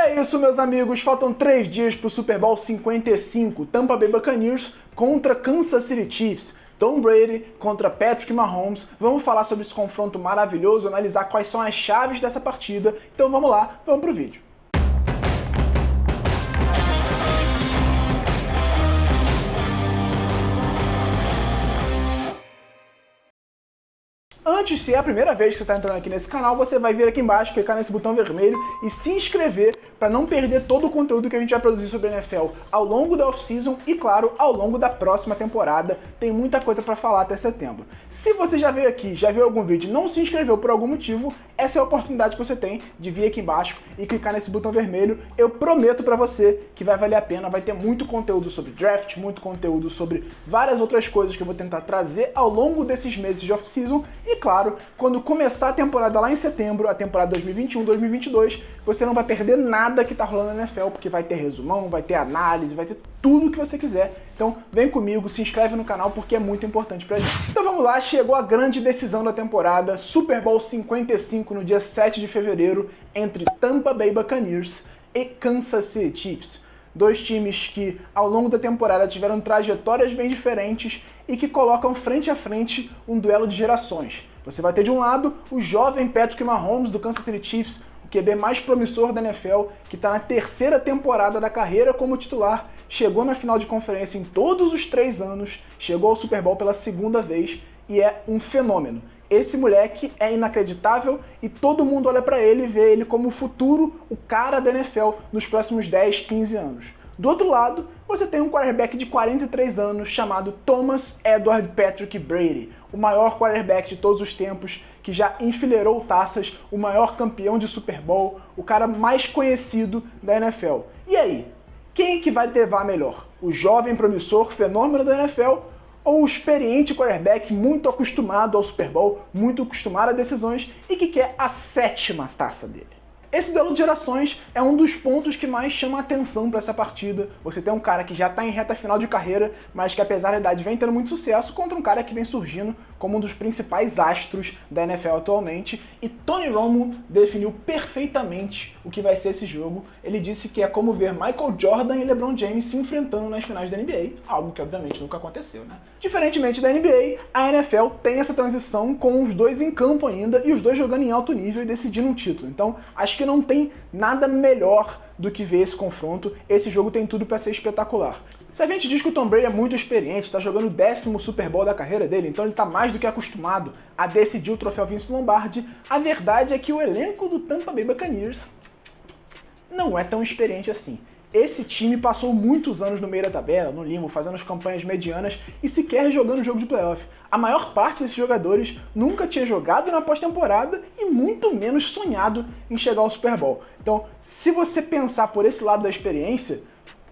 É isso, meus amigos, faltam 3 dias para o Super Bowl 55, Tampa Bay Buccaneers contra Kansas City Chiefs. Tom Brady contra Patrick Mahomes. Vamos falar sobre esse confronto maravilhoso, analisar quais são as chaves dessa partida. Então vamos lá, vamos pro vídeo. Antes, se é a primeira vez que você está entrando aqui nesse canal, você vai vir aqui embaixo, clicar nesse botão vermelho e se inscrever para não perder todo o conteúdo que a gente vai produzir sobre a NFL ao longo da off-season e, claro, ao longo da próxima temporada. Tem muita coisa para falar até setembro. Se você já veio aqui, já viu algum vídeo e não se inscreveu por algum motivo, essa é a oportunidade que você tem de vir aqui embaixo e clicar nesse botão vermelho. Eu prometo para você que vai valer a pena, vai ter muito conteúdo sobre draft, muito conteúdo sobre várias outras coisas que eu vou tentar trazer ao longo desses meses de off-season. E claro, quando começar a temporada lá em setembro, a temporada 2021-2022, você não vai perder nada que tá rolando na NFL, porque vai ter resumão, vai ter análise, vai ter tudo o que você quiser. Então vem comigo, se inscreve no canal porque é muito importante pra gente. Então vamos lá, chegou a grande decisão da temporada, Super Bowl 55 no dia 7 de fevereiro, entre Tampa Bay Buccaneers e Kansas City Chiefs. Dois times que, ao longo da temporada, tiveram trajetórias bem diferentes e que colocam frente a frente um duelo de gerações. Você vai ter, de um lado, o jovem Patrick Mahomes do Kansas City Chiefs, o QB mais promissor da NFL, que está na terceira temporada da carreira como titular, chegou na final de conferência em todos os 3 anos, chegou ao Super Bowl pela segunda vez e é um fenômeno. Esse moleque é inacreditável e todo mundo olha pra ele e vê ele como o futuro, o cara da NFL nos próximos 10, 15 anos. Do outro lado, você tem um quarterback de 43 anos chamado Thomas Edward Patrick Brady, o maior quarterback de todos os tempos, que já enfileirou taças, o maior campeão de Super Bowl, o cara mais conhecido da NFL. E aí, quem que vai levar melhor? O jovem promissor fenômeno da NFL ou o experiente quarterback muito acostumado ao Super Bowl, muito acostumado a decisões e que quer a 7ª taça dele? Esse duelo de gerações é um dos pontos que mais chama a atenção para essa partida. Você tem um cara que já está em reta final de carreira, mas que apesar da idade vem tendo muito sucesso, contra um cara que vem surgindo como um dos principais astros da NFL atualmente. E Tony Romo definiu perfeitamente o que vai ser esse jogo. Ele disse que é como ver Michael Jordan e LeBron James se enfrentando nas finais da NBA, algo que obviamente nunca aconteceu, né? Diferentemente da NBA, a NFL tem essa transição com os dois em campo ainda e os dois jogando em alto nível e decidindo um título. Então, acho que não tem nada melhor do que ver esse confronto. Esse jogo tem tudo para ser espetacular. Se a gente diz que o Tom Brady é muito experiente, está jogando o 10º Super Bowl da carreira dele, então ele está mais do que acostumado a decidir o troféu Vince Lombardi, a verdade é que o elenco do Tampa Bay Buccaneers não é tão experiente assim. Esse time passou muitos anos no meio da tabela, no limbo, fazendo as campanhas medianas e sequer jogando jogo de playoff. A maior parte desses jogadores nunca tinha jogado na pós-temporada e muito menos sonhado em chegar ao Super Bowl. Então, se você pensar por esse lado da experiência,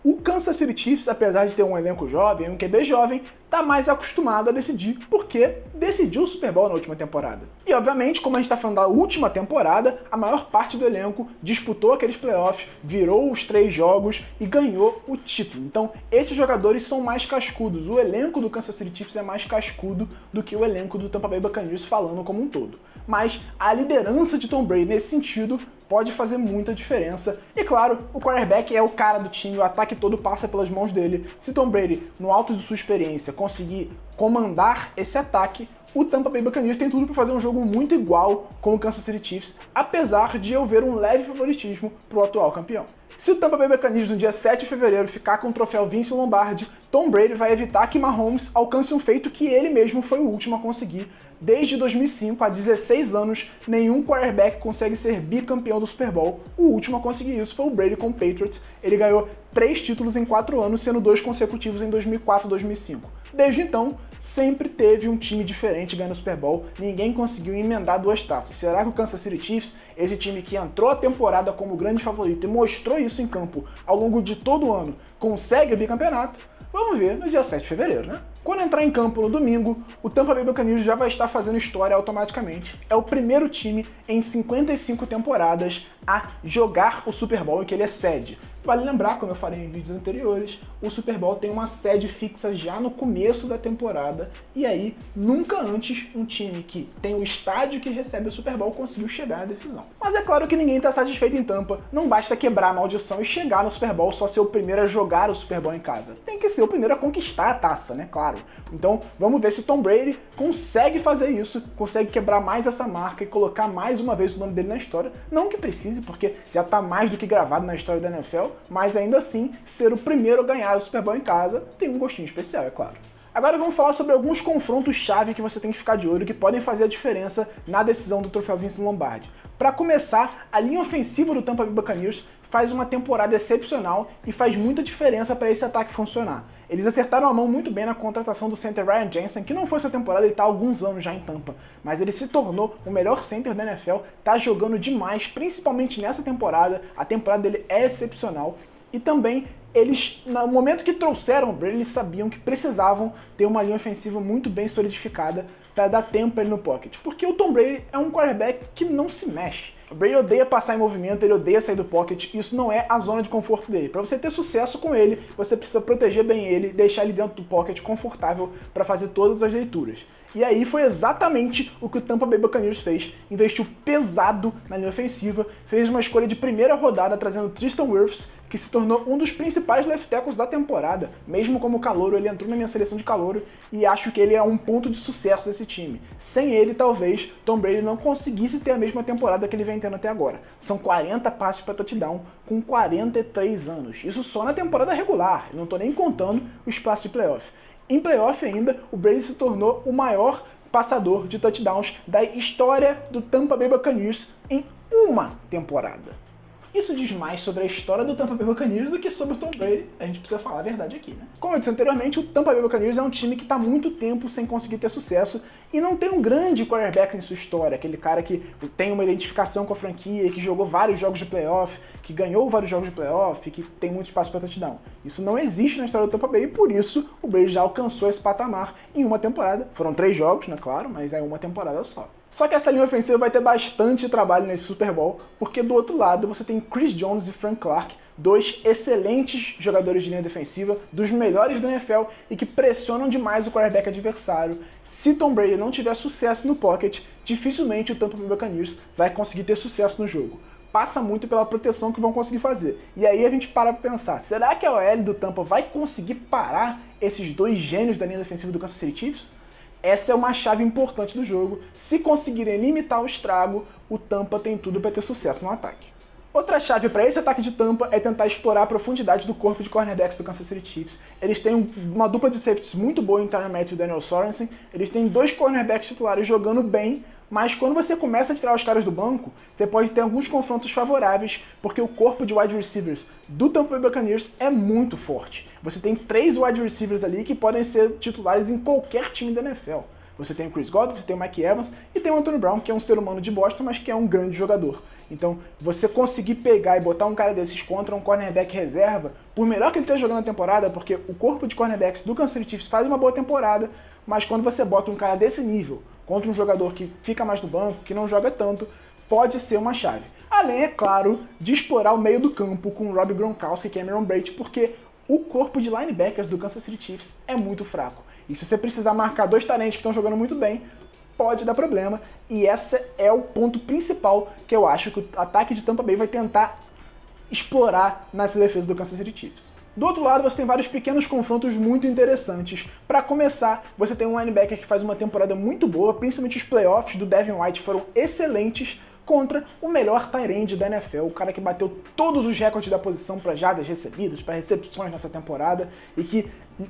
o Kansas City Chiefs, apesar de ter um elenco jovem, um QB jovem, está mais acostumado a decidir, porque decidiu o Super Bowl na última temporada. E obviamente, como a gente está falando da última temporada, a maior parte do elenco disputou aqueles playoffs, virou os 3 jogos e ganhou o título. Então, esses jogadores são mais cascudos. O elenco do Kansas City Chiefs é mais cascudo do que o elenco do Tampa Bay Buccaneers falando como um todo. Mas a liderança de Tom Brady nesse sentido pode fazer muita diferença. E claro, o quarterback é o cara do time, o ataque todo passa pelas mãos dele. Se Tom Brady, no alto de sua experiência, conseguir comandar esse ataque, o Tampa Bay Buccaneers tem tudo para fazer um jogo muito igual com o Kansas City Chiefs, apesar de eu ver um leve favoritismo para o atual campeão. Se o Tampa Bay Buccaneers no dia 7 de fevereiro ficar com o troféu Vince Lombardi, Tom Brady vai evitar que Mahomes alcance um feito que ele mesmo foi o último a conseguir. Desde 2005, há 16 anos, nenhum quarterback consegue ser bicampeão do Super Bowl. O último a conseguir isso foi o Brady com o Patriots. Ele ganhou 3 títulos em 4 anos, sendo 2 consecutivos em 2004 e 2005. Desde então, sempre teve um time diferente ganhando o Super Bowl, ninguém conseguiu emendar 2 taças. Será que o Kansas City Chiefs, esse time que entrou a temporada como grande favorito e mostrou isso em campo ao longo de todo o ano, consegue o bicampeonato? Vamos ver no dia 7 de fevereiro, né? Quando entrar em campo no domingo, o Tampa Bay Buccaneers já vai estar fazendo história automaticamente. É o primeiro time em 55 temporadas a jogar o Super Bowl em que ele é sede. Vale lembrar, como eu falei em vídeos anteriores, o Super Bowl tem uma sede fixa já no começo da temporada, e aí nunca antes um time que tem o estádio que recebe o Super Bowl conseguiu chegar à decisão. Mas é claro que ninguém está satisfeito em Tampa, não basta quebrar a maldição e chegar no Super Bowl só ser o primeiro a jogar o Super Bowl em casa. Tem que ser o primeiro a conquistar a taça, né? Claro. Então vamos ver se o Tom Brady consegue fazer isso, consegue quebrar mais essa marca e colocar mais uma vez o nome dele na história. Não que precise, porque já está mais do que gravado na história da NFL, mas ainda assim, ser o primeiro a ganhar o Super Bowl em casa tem um gostinho especial, é claro. Agora vamos falar sobre alguns confrontos-chave que você tem que ficar de olho, que podem fazer a diferença na decisão do troféu Vince Lombardi. Para começar, a linha ofensiva do Tampa Bay Buccaneers faz uma temporada excepcional e faz muita diferença para esse ataque funcionar. Eles acertaram a mão muito bem na contratação do center Ryan Jensen, que não foi essa temporada, ele está há alguns anos já em Tampa, mas ele se tornou o melhor center da NFL, está jogando demais, principalmente nessa temporada, a temporada dele é excepcional, e também eles, no momento que trouxeram o Brady, eles sabiam que precisavam ter uma linha ofensiva muito bem solidificada para dar tempo para ele no pocket, porque o Tom Brady é um quarterback que não se mexe. O Brady odeia passar em movimento, ele odeia sair do pocket, isso não é a zona de conforto dele. Para você ter sucesso com ele, você precisa proteger bem ele, deixar ele dentro do pocket confortável para fazer todas as leituras. E aí foi exatamente o que o Tampa Bay Buccaneers fez, investiu pesado na linha ofensiva, fez uma escolha de primeira rodada trazendo Tristan Wirfs, que se tornou um dos principais left tackles da temporada. Mesmo como calouro, ele entrou na minha seleção de calouro e acho que ele é um ponto de sucesso desse time. Sem ele, talvez, Tom Brady não conseguisse ter a mesma temporada que ele vem tendo até agora. São 40 passes para touchdown com 43 anos. Isso só na temporada regular, eu não estou nem contando o espaço de playoff. Em playoff ainda, o Brady se tornou o maior passador de touchdowns da história do Tampa Bay Buccaneers em uma temporada. Isso diz mais sobre a história do Tampa Bay Buccaneers do que sobre o Tom Brady, a gente precisa falar a verdade aqui, né? Como eu disse anteriormente, o Tampa Bay Buccaneers é um time que está há muito tempo sem conseguir ter sucesso e não tem um grande quarterback em sua história, aquele cara que tem uma identificação com a franquia, que jogou vários jogos de playoff, que ganhou vários jogos de playoff, que tem muito espaço para touchdown. Isso não existe na história do Tampa Bay e por isso o Brady já alcançou esse patamar em uma temporada. Foram 3 jogos, né, claro, mas é uma temporada só. Só que essa linha ofensiva vai ter bastante trabalho nesse Super Bowl, porque do outro lado você tem Chris Jones e Frank Clark, dois excelentes jogadores de linha defensiva, dos melhores da NFL e que pressionam demais o quarterback adversário. Se Tom Brady não tiver sucesso no pocket, dificilmente o Tampa Bay Buccaneers vai conseguir ter sucesso no jogo. Passa muito pela proteção que vão conseguir fazer. E aí a gente para pra pensar, será que a OL do Tampa vai conseguir parar esses dois gênios da linha defensiva do Kansas City Chiefs? Essa é uma chave importante do jogo. Se conseguirem limitar o estrago, o Tampa tem tudo para ter sucesso no ataque. Outra chave para esse ataque de Tampa é tentar explorar a profundidade do corpo de cornerbacks do Kansas City Chiefs. Eles têm uma dupla de safeties muito boa em Tyrann Mathieu e Daniel Sorensen. Eles têm 2 cornerbacks titulares jogando bem, mas quando você começa a tirar os caras do banco, você pode ter alguns confrontos favoráveis, porque o corpo de wide receivers do Tampa Bay Buccaneers é muito forte. Você tem 3 wide receivers ali que podem ser titulares em qualquer time da NFL. Você tem o Chris Godwin, você tem o Mike Evans e tem o Antonio Brown, que é um ser humano de bosta, mas que é um grande jogador. Então, você conseguir pegar e botar um cara desses contra um cornerback reserva, por melhor que ele esteja jogando na temporada, porque o corpo de cornerbacks do Kansas City Chiefs faz uma boa temporada, mas quando você bota um cara desse nível contra um jogador que fica mais no banco, que não joga tanto, pode ser uma chave. Além, é claro, de explorar o meio do campo com o Rob Gronkowski e Cameron Brate, porque o corpo de linebackers do Kansas City Chiefs é muito fraco. E se você precisar marcar 2 talentos que estão jogando muito bem, pode dar problema. E esse é o ponto principal que eu acho que o ataque de Tampa Bay vai tentar explorar nessa defesa do Kansas City Chiefs. Do outro lado, você tem vários pequenos confrontos muito interessantes. Para começar, você tem um linebacker que faz uma temporada muito boa, principalmente os playoffs do Devin White foram excelentes, contra o melhor tight end da NFL, o cara que bateu todos os recordes da posição para jardas recebidas, para recepções nessa temporada e que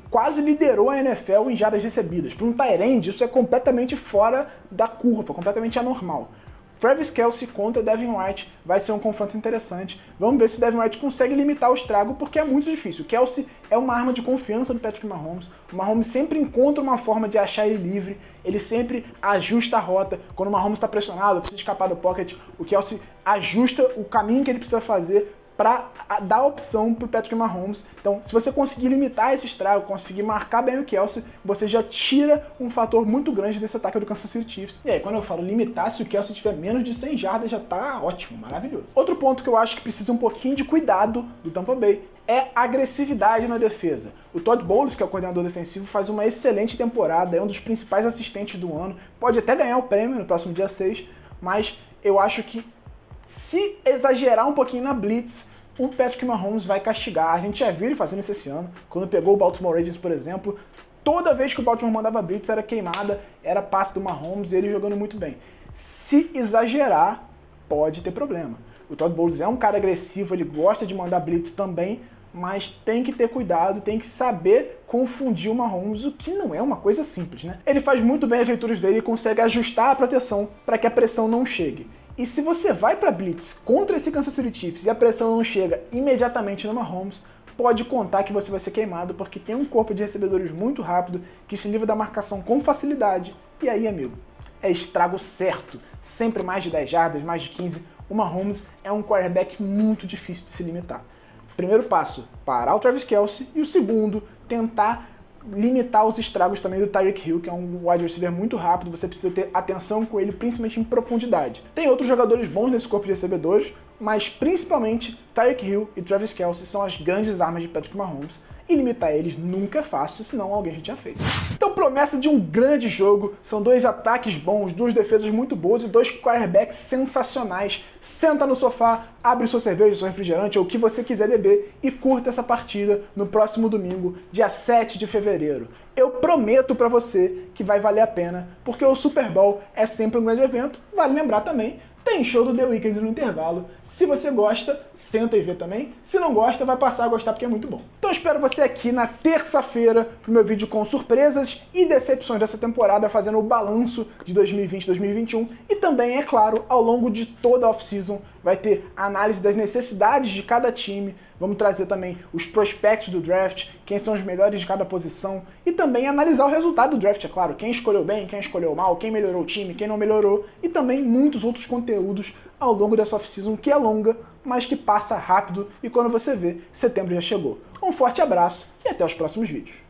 quase liderou a NFL em jardas recebidas. Para um tight end, isso é completamente fora da curva, completamente anormal. Travis Kelce contra Devin White vai ser um confronto interessante. Vamos ver se o Devin White consegue limitar o estrago, porque é muito difícil. O Kelce é uma arma de confiança do Patrick Mahomes. O Mahomes sempre encontra uma forma de achar ele livre, ele sempre ajusta a rota. Quando o Mahomes está pressionado, precisa escapar do pocket, o Kelce ajusta o caminho que ele precisa fazer para dar opção para o Patrick Mahomes. Então, se você conseguir limitar esse estrago, conseguir marcar bem o Kelce, você já tira um fator muito grande desse ataque do Kansas City Chiefs. E aí, quando eu falo limitar, se o Kelce tiver menos de 100 jardas, já tá ótimo, maravilhoso. Outro ponto que eu acho que precisa um pouquinho de cuidado do Tampa Bay é agressividade na defesa. O Todd Bowles, que é o coordenador defensivo, faz uma excelente temporada, é um dos principais assistentes do ano, pode até ganhar o prêmio no próximo dia 6, mas eu acho que se exagerar um pouquinho na blitz, o Patrick Mahomes vai castigar. A gente já viu ele fazendo isso esse ano, quando pegou o Baltimore Ravens, por exemplo. Toda vez que o Baltimore mandava blitz era queimada, era passe do Mahomes, ele jogando muito bem. Se exagerar, pode ter problema. O Todd Bowles é um cara agressivo, ele gosta de mandar blitz também, mas tem que ter cuidado, tem que saber confundir o Mahomes, o que não é uma coisa simples, né? Ele faz muito bem as leituras dele e consegue ajustar a proteção para que a pressão não chegue. E se você vai para blitz contra esse Kansas City Chiefs e a pressão não chega imediatamente no Mahomes, pode contar que você vai ser queimado, porque tem um corpo de recebedores muito rápido que se livra da marcação com facilidade. E aí, amigo, é estrago certo. Sempre mais de 10 jardas, mais de 15. O Mahomes é um quarterback muito difícil de se limitar. Primeiro passo, parar o Travis Kelce, e o segundo, tentar limitar os estragos também do Tyreek Hill, que é um wide receiver muito rápido, você precisa ter atenção com ele, principalmente em profundidade. Tem outros jogadores bons nesse corpo de recebedores, mas principalmente Tyreek Hill e Travis Kelce são as grandes armas de Patrick Mahomes, e limitar eles nunca é fácil, senão alguém já tinha feito. Então, promessa de um grande jogo, são dois ataques bons, duas defesas muito boas e dois quarterbacks sensacionais. Senta no sofá, abre sua cerveja, seu refrigerante ou o que você quiser beber e curta essa partida no próximo domingo, dia 7 de fevereiro. Eu prometo pra você que vai valer a pena, porque o Super Bowl é sempre um grande evento. Vale lembrar também, tem show do The Weeknd no intervalo. Se você gosta, senta e vê também. Se não gosta, vai passar a gostar porque é muito bom. Então eu espero você aqui na terça-feira pro meu vídeo com surpresas e decepções dessa temporada, fazendo o balanço de 2020 e 2021. E também, é claro, ao longo de toda a off-season vai ter análise das necessidades de cada time. Vamos trazer também os prospectos do draft, quem são os melhores de cada posição e também analisar o resultado do draft, é claro, quem escolheu bem, quem escolheu mal, quem melhorou o time, quem não melhorou e também muitos outros conteúdos ao longo dessa off-season que é longa, mas que passa rápido e quando você vê, setembro já chegou. Um forte abraço e até os próximos vídeos.